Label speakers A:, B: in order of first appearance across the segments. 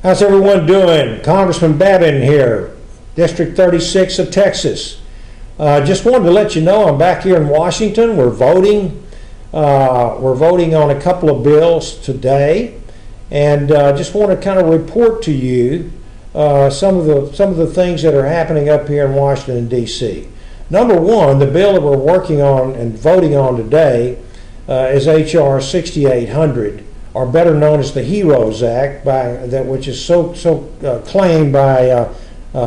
A: How's everyone doing? Congressman Babin here, District 36 of Texas. Just wanted to let you know I'm back here in Washington. We're voting. We're voting on a couple of bills today, and just want to kind of report to you some of the things that are happening up here in Washington, D.C. Number one, the bill that we're working on and voting on today is H.R. 6800. Or better known as the HEROES Act, which is so claimed by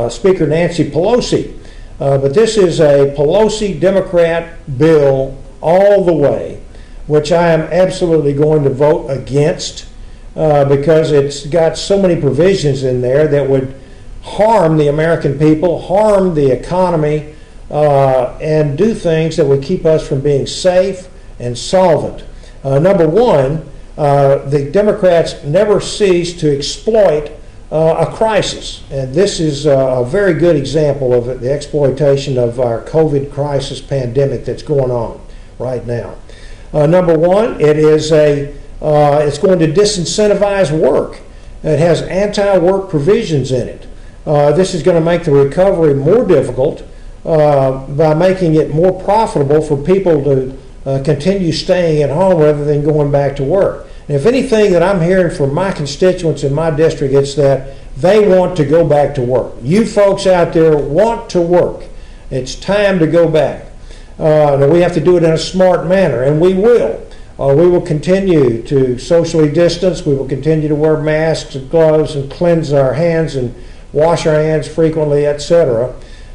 A: Speaker Nancy Pelosi. But this is a Pelosi Democrat bill all the way, which I am absolutely going to vote against because it's got so many provisions in there that would harm the American people, harm the economy, and do things that would keep us from being safe and solvent. Number one, the Democrats never cease to exploit a crisis, and this is a very good example of the exploitation of our COVID crisis pandemic that's going on right now. Number one, it's going to disincentivize work. It has anti-work provisions in it. This is going to make the recovery more difficult by making it more profitable for people to continue staying at home rather than going back to work. And if anything that I'm hearing from my constituents in my district, it's that they want to go back to work. You folks out there want to work. It's time to go back. Now we have to do it in a smart manner, and we will. We will continue to socially distance. We will continue to wear masks and gloves and cleanse our hands and wash our hands frequently, etc.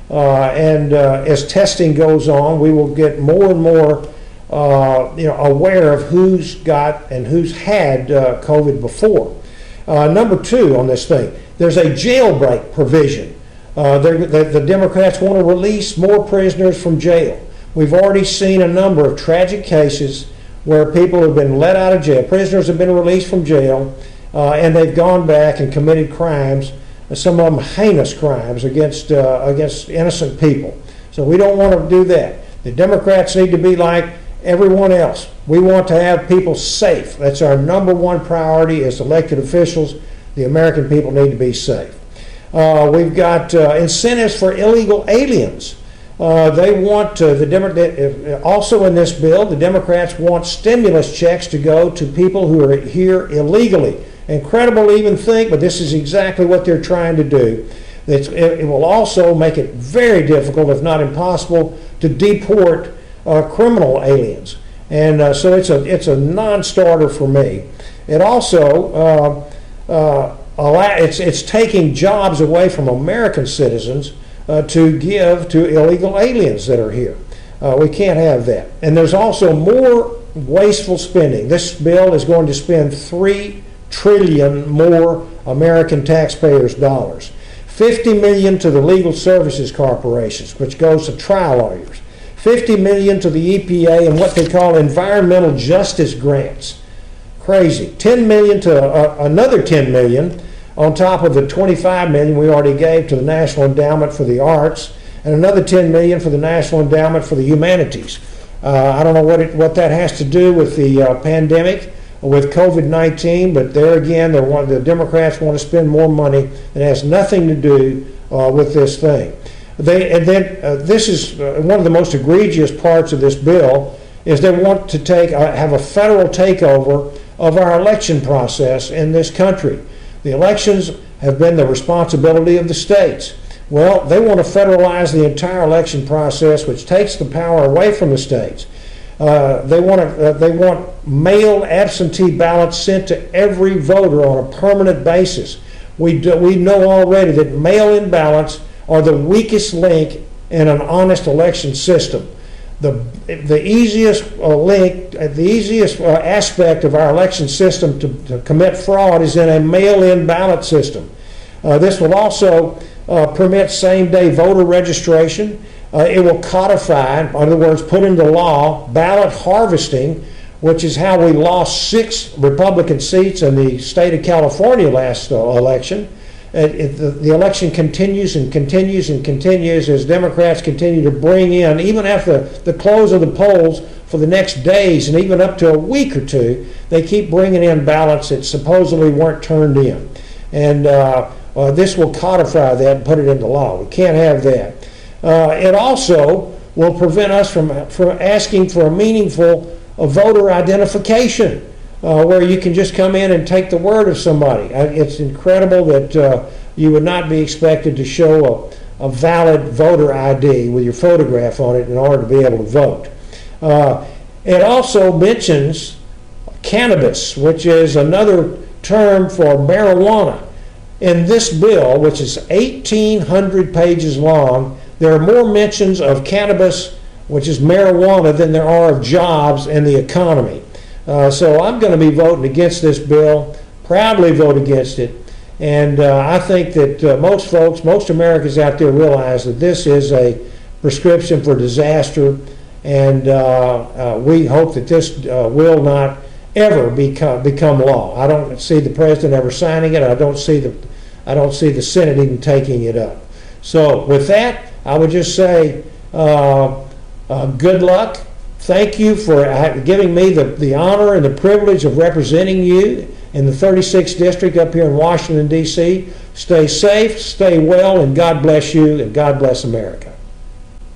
A: And as testing goes on, we will get more and more aware of who's got and who's had COVID before. Number two on this thing, there's a jailbreak provision. The Democrats want to release more prisoners from jail. We've already seen a number of tragic cases where people have been let out of jail. Prisoners have been released from jail, and they've gone back and committed crimes, some of them heinous crimes against innocent people. So we don't want to do that. The Democrats need to be like everyone else. We want to have people safe. That's our number one priority as elected officials. The American people need to be safe. We've got incentives for illegal aliens. They want also in this bill, the Democrats want stimulus checks to go to people who are here illegally. Incredible to even think, but this is exactly what they're trying to do. It will also make it very difficult, if not impossible, to deport criminal aliens, and so it's a non-starter for me. It also it's taking jobs away from American citizens to give to illegal aliens that are here. We can't have that. And there's also more wasteful spending. This bill is going to spend $3 trillion more American taxpayers' dollars. $50 million to the legal services corporations, which goes to trial lawyers. $50 million to the EPA and what they call environmental justice grants. Crazy. $10 million to another $10 million on top of the $25 million we already gave to the National Endowment for the Arts, and another $10 million for the National Endowment for the Humanities. I don't know what that has to do with the pandemic, with COVID-19, but there again, the Democrats want to spend more money that has nothing to do with this thing. This is one of the most egregious parts of this bill is they want to have a federal takeover of our election process in this country. The elections have been the responsibility of the states. Well, they want to federalize the entire election process, which takes the power away from the states. They want mail absentee ballots sent to every voter on a permanent basis. We know already that mail-in ballots are the weakest link in an honest election system. The easiest link, the easiest aspect of our election system to commit fraud is in a mail-in ballot system. This will also permit same-day voter registration. It will codify, in other words, put into law, ballot harvesting, which is how we lost 6 Republican seats in the state of California last election. The election continues and continues and continues as Democrats continue to bring in, even after the close of the polls for the next days and even up to a week or two, they keep bringing in ballots that supposedly weren't turned in. And this will codify that and put it into law. We can't have that. It also will prevent us from asking for a meaningful voter identification, where you can just come in and take the word of somebody. It's incredible that you would not be expected to show a valid voter ID with your photograph on it in order to be able to vote. It also mentions cannabis, which is another term for marijuana. In this bill, which is 1,800 pages long, there are more mentions of cannabis, which is marijuana, than there are of jobs and the economy. So I'm going to be voting against this bill, proudly vote against it. And I think that most folks, most Americans out there realize that this is a prescription for disaster, and we hope that this will not ever become law. I don't see the president ever signing it. I don't see the Senate even taking it up. So with that, I would just say good luck. Thank you for giving me the honor and the privilege of representing you in the 36th District up here in Washington, D.C. Stay safe, stay well, and God bless you, and God bless America.